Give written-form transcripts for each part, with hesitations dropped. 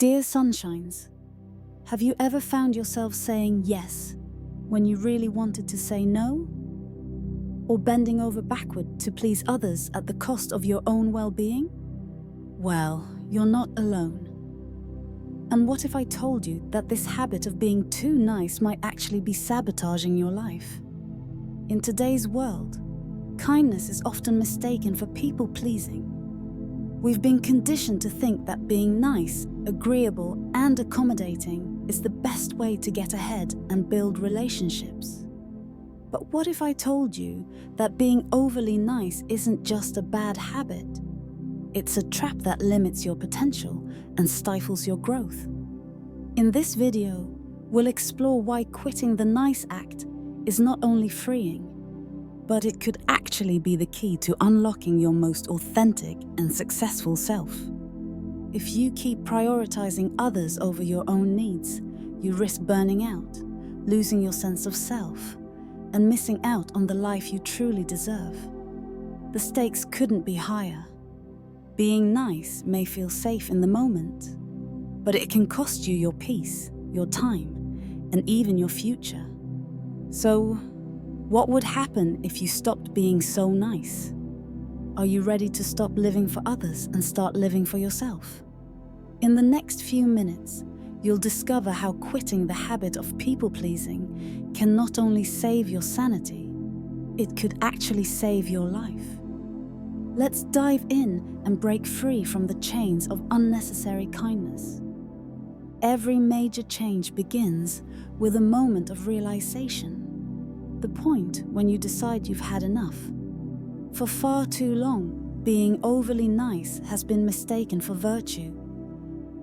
Dear Sunshines, have you ever found yourself saying yes when you really wanted to say no? Or bending over backward to please others at the cost of your own well-being? Well, you're not alone. And what if I told you that this habit of being too nice might actually be sabotaging your life? In today's world, kindness is often mistaken for people-pleasing. We've been conditioned to think that being nice, agreeable, and accommodating is the best way to get ahead and build relationships. But what if I told you that being overly nice isn't just a bad habit? It's a trap that limits your potential and stifles your growth. In this video, we'll explore why quitting the nice act is not only freeing, but it could actually be the key to unlocking your most authentic and successful self. If you keep prioritizing others over your own needs, you risk burning out, losing your sense of self, and missing out on the life you truly deserve. The stakes couldn't be higher. Being nice may feel safe in the moment, but it can cost you your peace, your time, and even your future. So, what would happen if you stopped being so nice? Are you ready to stop living for others and start living for yourself? In the next few minutes, you'll discover how quitting the habit of people-pleasing can not only save your sanity, it could actually save your life. Let's dive in and break free from the chains of unnecessary kindness. Every major change begins with a moment of realization. The point when you decide you've had enough. For far too long, being overly nice has been mistaken for virtue.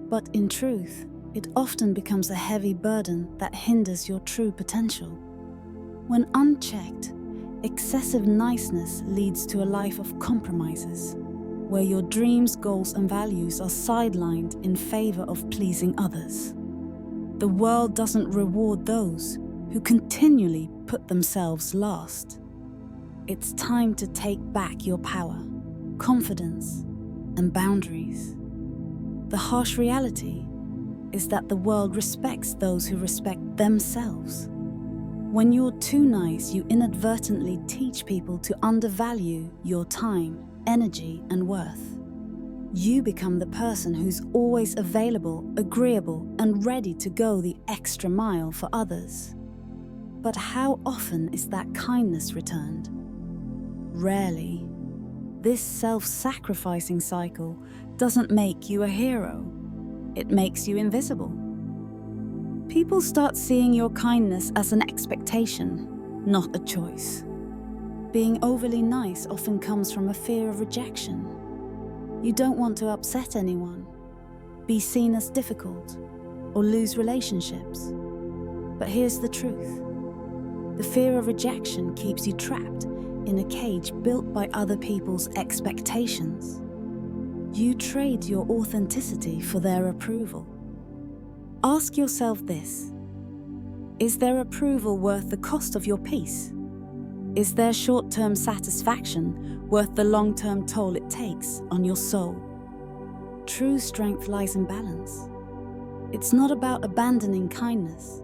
But in truth, it often becomes a heavy burden that hinders your true potential. When unchecked, excessive niceness leads to a life of compromises, where your dreams, goals, and values are sidelined in favor of pleasing others. The world doesn't reward those who continually put themselves last. It's time to take back your power, confidence, and boundaries. The harsh reality is that the world respects those who respect themselves. When you're too nice, you inadvertently teach people to undervalue your time, energy, and worth. You become the person who's always available, agreeable, and ready to go the extra mile for others. But how often is that kindness returned? Rarely. This self-sacrificing cycle doesn't make you a hero. It makes you invisible. People start seeing your kindness as an expectation, not a choice. Being overly nice often comes from a fear of rejection. You don't want to upset anyone, be seen as difficult, or lose relationships. But here's the truth. The fear of rejection keeps you trapped in a cage built by other people's expectations. You trade your authenticity for their approval. Ask yourself this: is their approval worth the cost of your peace? Is their short-term satisfaction worth the long-term toll it takes on your soul? True strength lies in balance. It's not about abandoning kindness.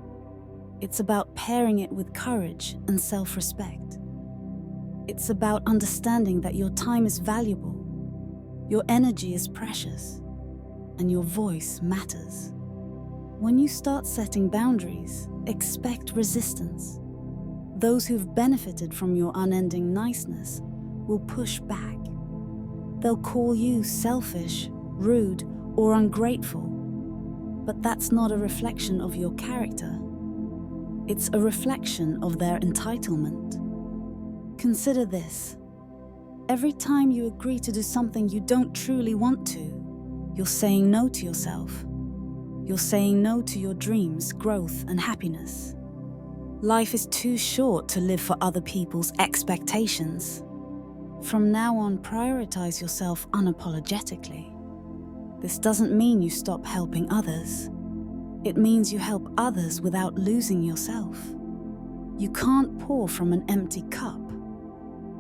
It's about pairing it with courage and self-respect. It's about understanding that your time is valuable, your energy is precious, and your voice matters. When you start setting boundaries, expect resistance. Those who've benefited from your unending niceness will push back. They'll call you selfish, rude, or ungrateful. But that's not a reflection of your character. It's a reflection of their entitlement. Consider this. Every time you agree to do something you don't truly want to, you're saying no to yourself. You're saying no to your dreams, growth, and happiness. Life is too short to live for other people's expectations. From now on, prioritize yourself unapologetically. This doesn't mean you stop helping others. It means you help others without losing yourself. You can't pour from an empty cup.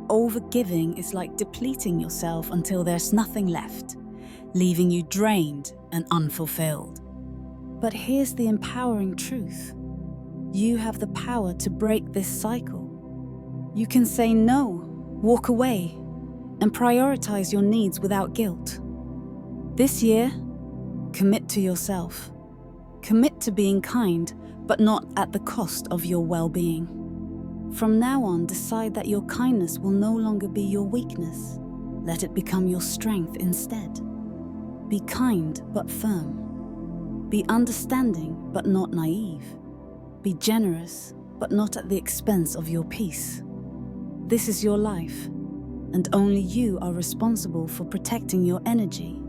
Overgiving is like depleting yourself until there's nothing left, leaving you drained and unfulfilled. But here's the empowering truth. You have the power to break this cycle. You can say no, walk away, and prioritize your needs without guilt. This year, commit to yourself. Commit to being kind, but not at the cost of your well-being. From now on, decide that your kindness will no longer be your weakness. Let it become your strength instead. Be kind, but firm. Be understanding, but not naive. Be generous, but not at the expense of your peace. This is your life, and only you are responsible for protecting your energy.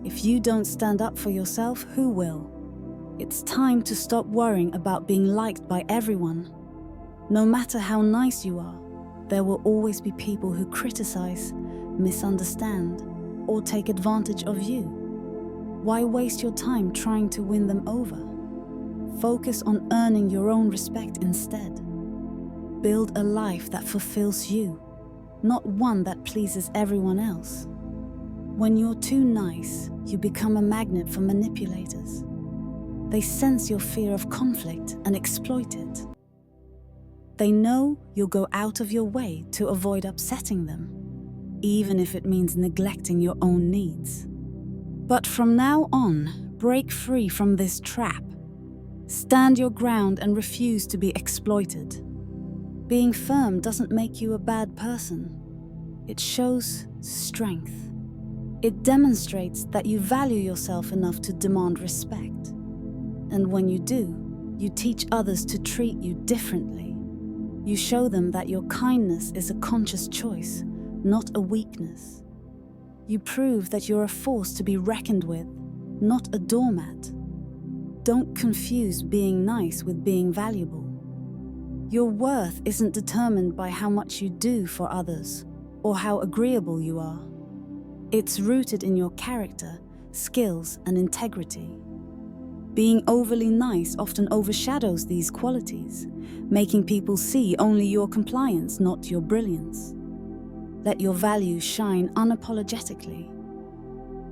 If you don't stand up for yourself, who will? It's time to stop worrying about being liked by everyone. No matter how nice you are, there will always be people who criticize, misunderstand, or take advantage of you. Why waste your time trying to win them over? Focus on earning your own respect instead. Build a life that fulfills you, not one that pleases everyone else. When you're too nice, you become a magnet for manipulators. They sense your fear of conflict and exploit it. They know you'll go out of your way to avoid upsetting them, even if it means neglecting your own needs. But from now on, break free from this trap. Stand your ground and refuse to be exploited. Being firm doesn't make you a bad person. It shows strength. It demonstrates that you value yourself enough to demand respect. And when you do, you teach others to treat you differently. You show them that your kindness is a conscious choice, not a weakness. You prove that you're a force to be reckoned with, not a doormat. Don't confuse being nice with being valuable. Your worth isn't determined by how much you do for others or how agreeable you are. It's rooted in your character, skills, and integrity. Being overly nice often overshadows these qualities, making people see only your compliance, not your brilliance. Let your values shine unapologetically.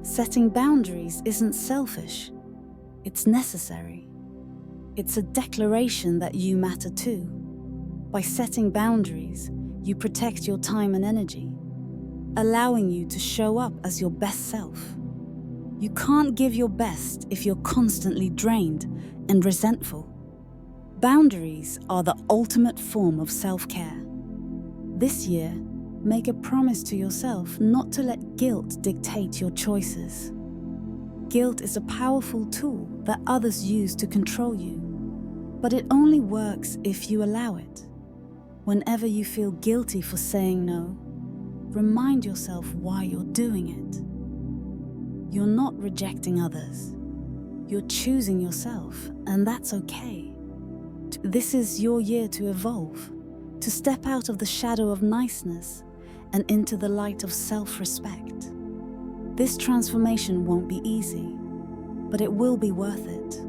Setting boundaries isn't selfish, it's necessary. It's a declaration that you matter too. By setting boundaries, you protect your time and energy, allowing you to show up as your best self. You can't give your best if you're constantly drained and resentful. Boundaries are the ultimate form of self-care. This year, make a promise to yourself not to let guilt dictate your choices. Guilt is a powerful tool that others use to control you, but it only works if you allow it. Whenever you feel guilty for saying no, remind yourself why you're doing it. You're not rejecting others. You're choosing yourself, and that's okay. This is your year to evolve, to step out of the shadow of niceness and into the light of self-respect. This transformation won't be easy, but it will be worth it.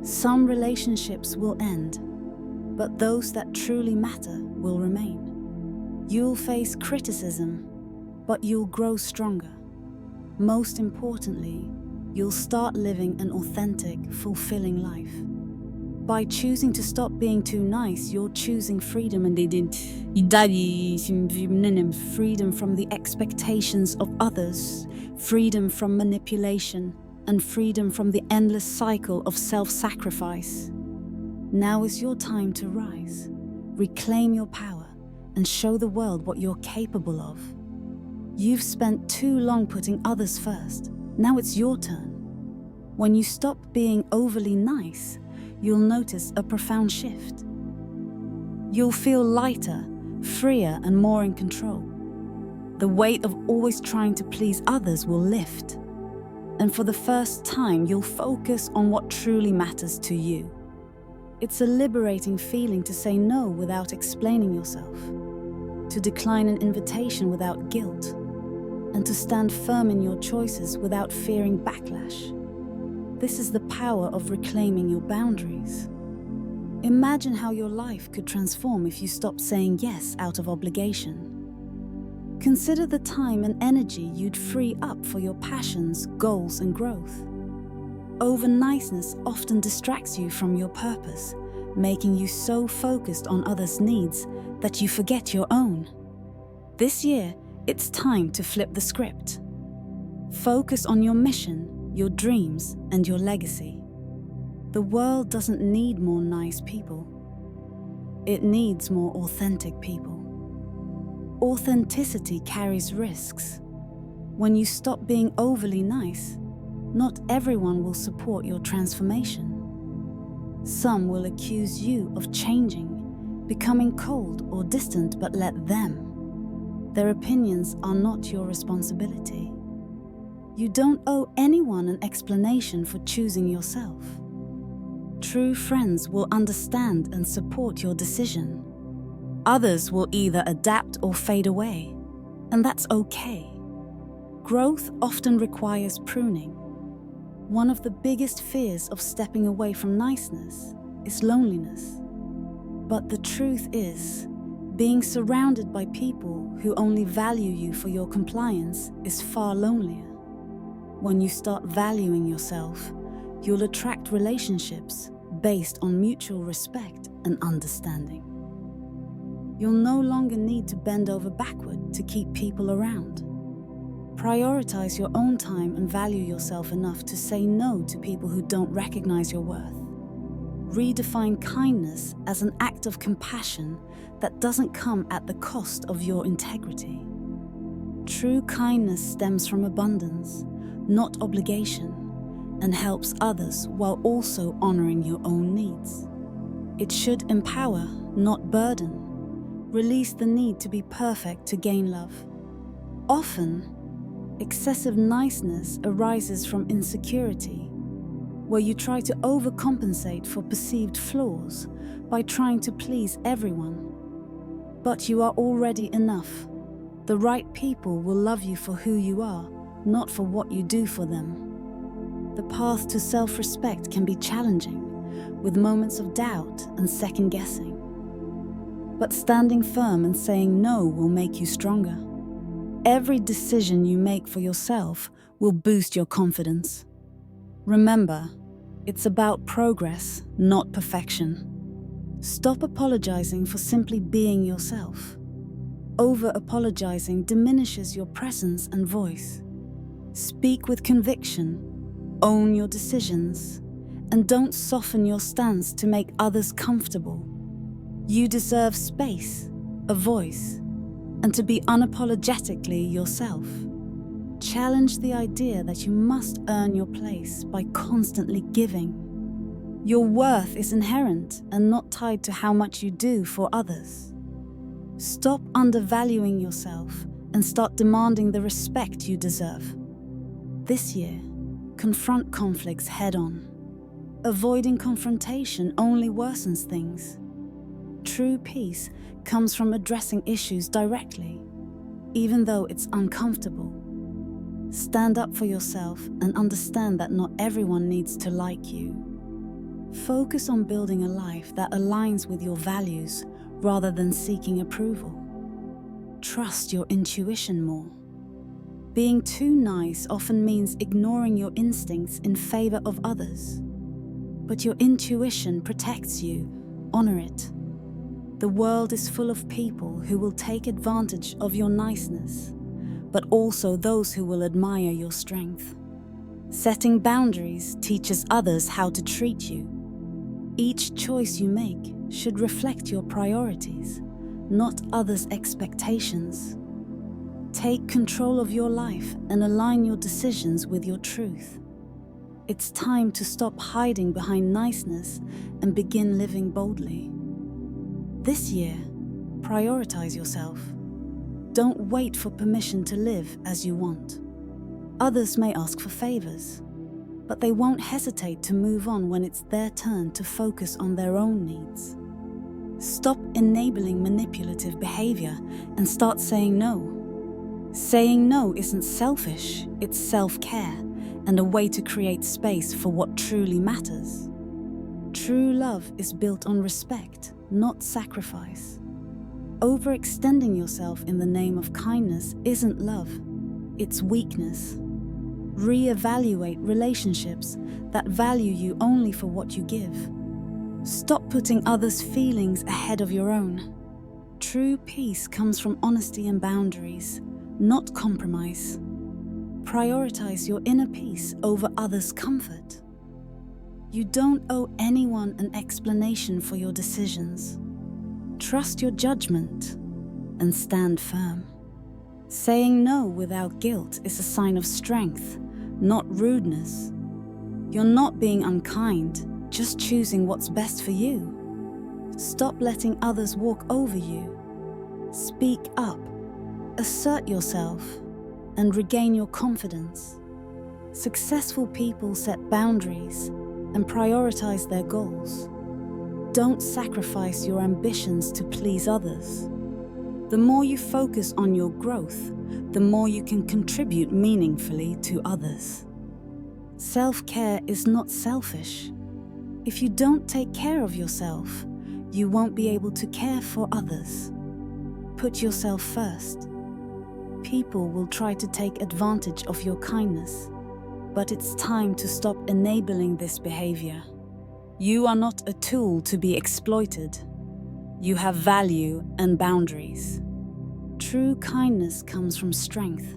Some relationships will end, but those that truly matter will remain. You'll face criticism, but you'll grow stronger. Most importantly, you'll start living an authentic, fulfilling life. By choosing to stop being too nice, you're choosing freedom and freedom from the expectations of others, freedom from manipulation, and freedom from the endless cycle of self-sacrifice. Now is your time to rise, reclaim your power, and show the world what you're capable of. You've spent too long putting others first. Now it's your turn. When you stop being overly nice, you'll notice a profound shift. You'll feel lighter, freer, and more in control. The weight of always trying to please others will lift. And for the first time, you'll focus on what truly matters to you. It's a liberating feeling to say no without explaining yourself, to decline an invitation without guilt, and to stand firm in your choices without fearing backlash. This is the power of reclaiming your boundaries. Imagine how your life could transform if you stopped saying yes out of obligation. Consider the time and energy you'd free up for your passions, goals, and growth. Over-niceness often distracts you from your purpose, making you so focused on others' needs that you forget your own. This year, it's time to flip the script. Focus on your mission, your dreams, and your legacy. The world doesn't need more nice people. It needs more authentic people. Authenticity carries risks. When you stop being overly nice, not everyone will support your transformation. Some will accuse you of changing, becoming cold or distant, but let them. Their opinions are not your responsibility. You don't owe anyone an explanation for choosing yourself. True friends will understand and support your decision. Others will either adapt or fade away, and that's okay. Growth often requires pruning. One of the biggest fears of stepping away from niceness is loneliness. But the truth is, being surrounded by people who only value you for your compliance is far lonelier. When you start valuing yourself, you'll attract relationships based on mutual respect and understanding. You'll no longer need to bend over backward to keep people around. Prioritize your own time and value yourself enough to say no to people who don't recognize your worth. Redefine kindness as an act of compassion that doesn't come at the cost of your integrity. True kindness stems from abundance, not obligation, and helps others while also honoring your own needs. It should empower, not burden. Release the need to be perfect to gain love. Often, excessive niceness arises from insecurity, where you try to overcompensate for perceived flaws by trying to please everyone. But you are already enough. The right people will love you for who you are, not for what you do for them. The path to self-respect can be challenging, with moments of doubt and second-guessing. But standing firm and saying no will make you stronger. Every decision you make for yourself will boost your confidence. Remember, it's about progress, not perfection. Stop apologizing for simply being yourself. Over-apologizing diminishes your presence and voice. Speak with conviction, own your decisions, and don't soften your stance to make others comfortable. You deserve space, a voice, and to be unapologetically yourself. Challenge the idea that you must earn your place by constantly giving. Your worth is inherent and not tied to how much you do for others. Stop undervaluing yourself and start demanding the respect you deserve. This year, confront conflicts head-on. Avoiding confrontation only worsens things. True peace comes from addressing issues directly, even though it's uncomfortable. Stand up for yourself and understand that not everyone needs to like you. Focus on building a life that aligns with your values rather than seeking approval. Trust your intuition more. Being too nice often means ignoring your instincts in favor of others. But your intuition protects you. Honor it. The world is full of people who will take advantage of your niceness, but also those who will admire your strength. Setting boundaries teaches others how to treat you. Each choice you make should reflect your priorities, not others' expectations. Take control of your life and align your decisions with your truth. It's time to stop hiding behind niceness and begin living boldly. This year, prioritize yourself. Don't wait for permission to live as you want. Others may ask for favors, but they won't hesitate to move on when it's their turn to focus on their own needs. Stop enabling manipulative behavior and start saying no. Saying no isn't selfish, it's self-care and a way to create space for what truly matters. True love is built on respect, not sacrifice. Overextending yourself in the name of kindness isn't love, it's weakness. Reevaluate relationships that value you only for what you give. Stop putting others' feelings ahead of your own. True peace comes from honesty and boundaries, not compromise. Prioritize your inner peace over others' comfort. You don't owe anyone an explanation for your decisions. Trust your judgment and stand firm. Saying no without guilt is a sign of strength, not rudeness. You're not being unkind, just choosing what's best for you. Stop letting others walk over you. Speak up, assert yourself, and regain your confidence. Successful people set boundaries and prioritize their goals. Don't sacrifice your ambitions to please others. The more you focus on your growth, the more you can contribute meaningfully to others. Self-care is not selfish. If you don't take care of yourself, you won't be able to care for others. Put yourself first. People will try to take advantage of your kindness, but it's time to stop enabling this behavior. You are not a tool to be exploited. You have value and boundaries. True kindness comes from strength.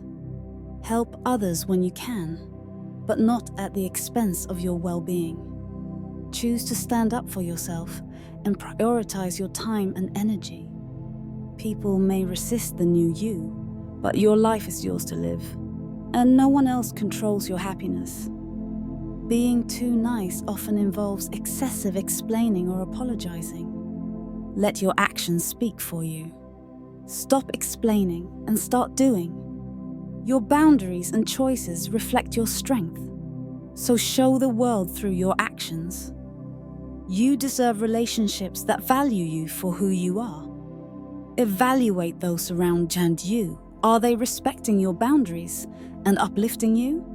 Help others when you can, but not at the expense of your well-being. Choose to stand up for yourself and prioritize your time and energy. People may resist the new you, but your life is yours to live, and no one else controls your happiness. Being too nice often involves excessive explaining or apologizing. Let your actions speak for you. Stop explaining and start doing. Your boundaries and choices reflect your strength, so show the world through your actions. You deserve relationships that value you for who you are. Evaluate those around you. Are they respecting your boundaries and uplifting you?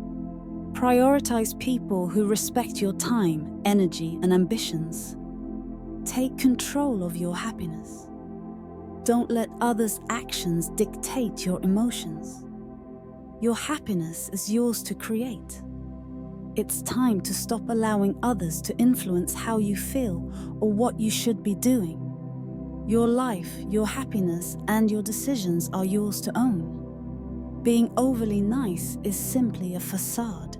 Prioritize people who respect your time, energy, and ambitions. Take control of your happiness. Don't let others' actions dictate your emotions. Your happiness is yours to create. It's time to stop allowing others to influence how you feel or what you should be doing. Your life, your happiness, and your decisions are yours to own. Being overly nice is simply a facade,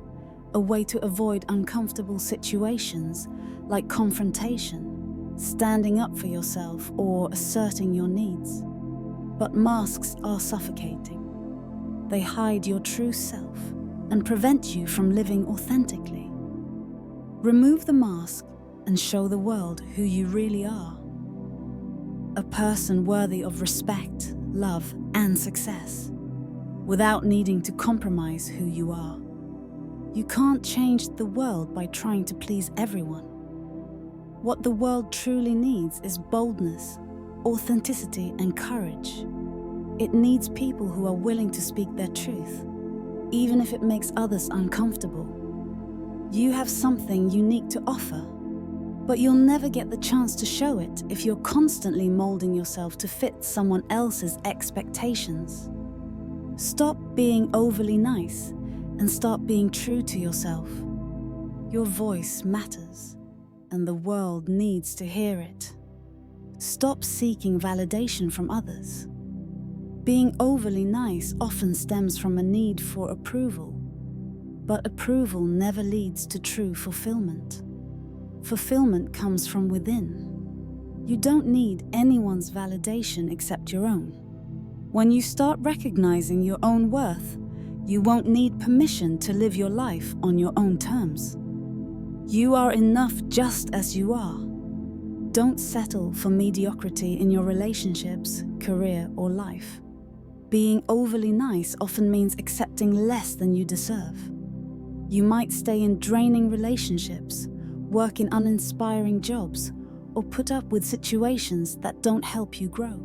a way to avoid uncomfortable situations like confrontation, standing up for yourself, or asserting your needs. But masks are suffocating. They hide your true self and prevent you from living authentically. Remove the mask and show the world who you really are. A person worthy of respect, love, and success, without needing to compromise who you are. You can't change the world by trying to please everyone. What the world truly needs is boldness, authenticity, and courage. It needs people who are willing to speak their truth, even if it makes others uncomfortable. You have something unique to offer, but you'll never get the chance to show it if you're constantly molding yourself to fit someone else's expectations. Stop being overly nice and start being true to yourself. Your voice matters, and the world needs to hear it. Stop seeking validation from others. Being overly nice often stems from a need for approval, but approval never leads to true fulfillment. Fulfillment comes from within. You don't need anyone's validation except your own. When you start recognizing your own worth, you won't need permission to live your life on your own terms. You are enough just as you are. Don't settle for mediocrity in your relationships, career, or life. Being overly nice often means accepting less than you deserve. You might stay in draining relationships, work in uninspiring jobs, or put up with situations that don't help you grow.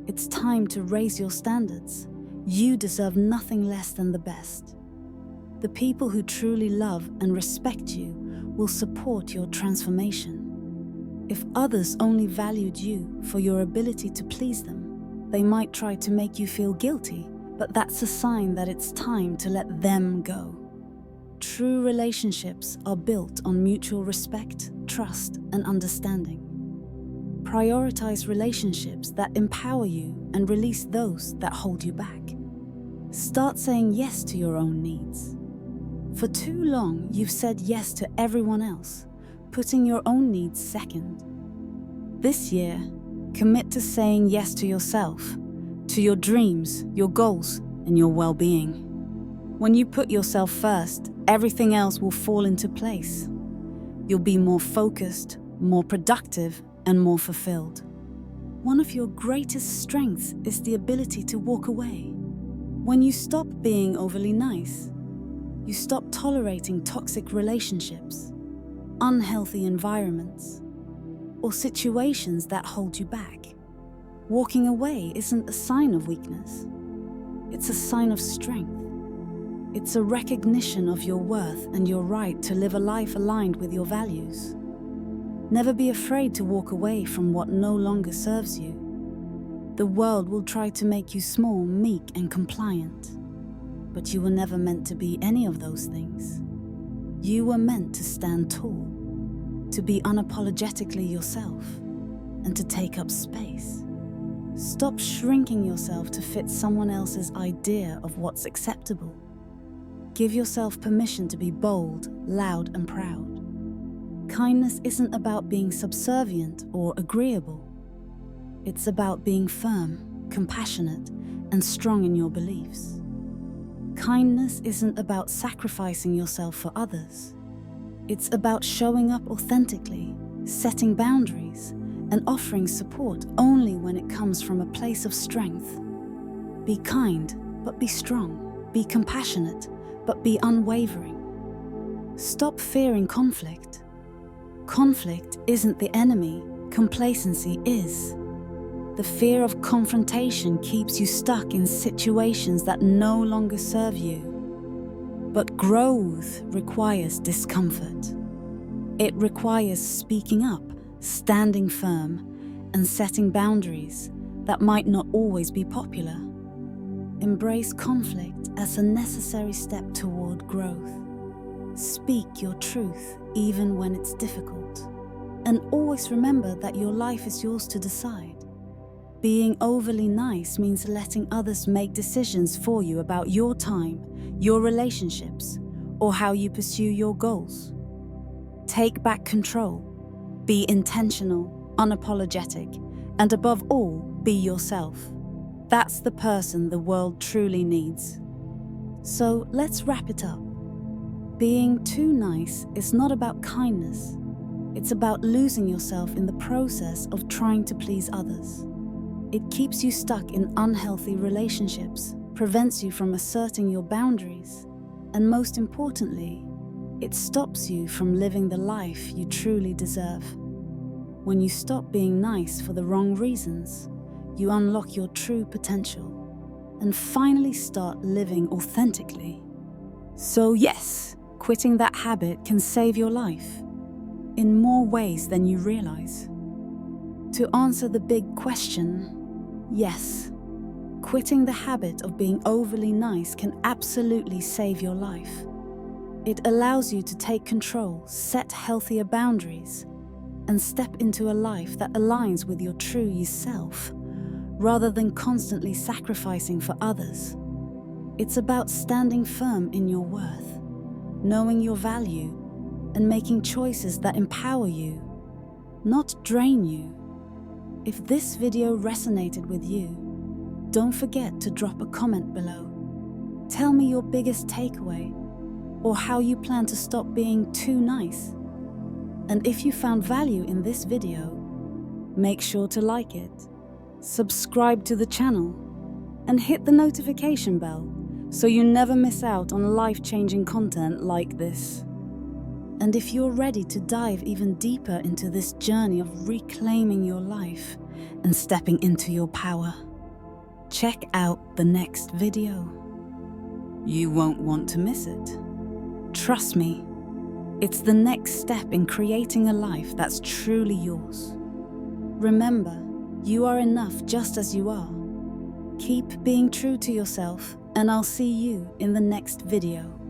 It's time to raise your standards. You deserve nothing less than the best. The people who truly love and respect you will support your transformation. If others only valued you for your ability to please them, they might try to make you feel guilty, but that's a sign that it's time to let them go. true relationships are built on mutual respect, trust, and understanding. Prioritize relationships that empower you and release those that hold you back. Start saying yes to your own needs. For too long, you've said yes to everyone else, putting your own needs second. This year, commit to saying yes to yourself, to your dreams, your goals, and your well-being. When you put yourself first, everything else will fall into place. You'll be more focused, more productive, and more fulfilled. One of your greatest strengths is the ability to walk away. When you stop being overly nice, you stop tolerating toxic relationships, unhealthy environments, or situations that hold you back. Walking away isn't a sign of weakness. It's a sign of strength. It's a recognition of your worth and your right to live a life aligned with your values. Never be afraid to walk away from what no longer serves you. The world will try to make you small, meek, and compliant. But you were never meant to be any of those things. You were meant to stand tall, to be unapologetically yourself, and to take up space. Stop shrinking yourself to fit someone else's idea of what's acceptable. Give yourself permission to be bold, loud, and proud. Kindness isn't about being subservient or agreeable. It's about being firm, compassionate, and strong in your beliefs. Kindness isn't about sacrificing yourself for others. It's about showing up authentically, setting boundaries, and offering support only when it comes from a place of strength. Be kind, but be strong. Be compassionate, but be unwavering. Stop fearing conflict. Conflict isn't the enemy, complacency is. The fear of confrontation keeps you stuck in situations that no longer serve you. But growth requires discomfort. It requires speaking up, standing firm, and setting boundaries that might not always be popular. Embrace conflict as a necessary step toward growth. Speak your truth even when it's difficult. And always remember that your life is yours to decide. Being overly nice means letting others make decisions for you about your time, your relationships, or how you pursue your goals. Take back control. Be intentional, unapologetic, and above all, be yourself. That's the person the world truly needs. So let's wrap it up. Being too nice is not about kindness. It's about losing yourself in the process of trying to please others. It keeps you stuck in unhealthy relationships, prevents you from asserting your boundaries, and most importantly, it stops you from living the life you truly deserve. When you stop being nice for the wrong reasons, you unlock your true potential and finally start living authentically. So yes, quitting that habit can save your life in more ways than you realize. To answer the big question, yes, quitting the habit of being overly nice can absolutely save your life. It allows you to take control, set healthier boundaries, and step into a life that aligns with your true self, rather than constantly sacrificing for others. It's about standing firm in your worth, knowing your value, and making choices that empower you, not drain you. If this video resonated with you, don't forget to drop a comment below. Tell me your biggest takeaway, or how you plan to stop being too nice. And if you found value in this video, make sure to like it, subscribe to the channel, and hit the notification bell so you never miss out on life-changing content like this. And if you're ready to dive even deeper into this journey of reclaiming your life and stepping into your power, check out the next video. You won't want to miss it. Trust me, it's the next step in creating a life that's truly yours. Remember, you are enough just as you are. Keep being true to yourself, and I'll see you in the next video.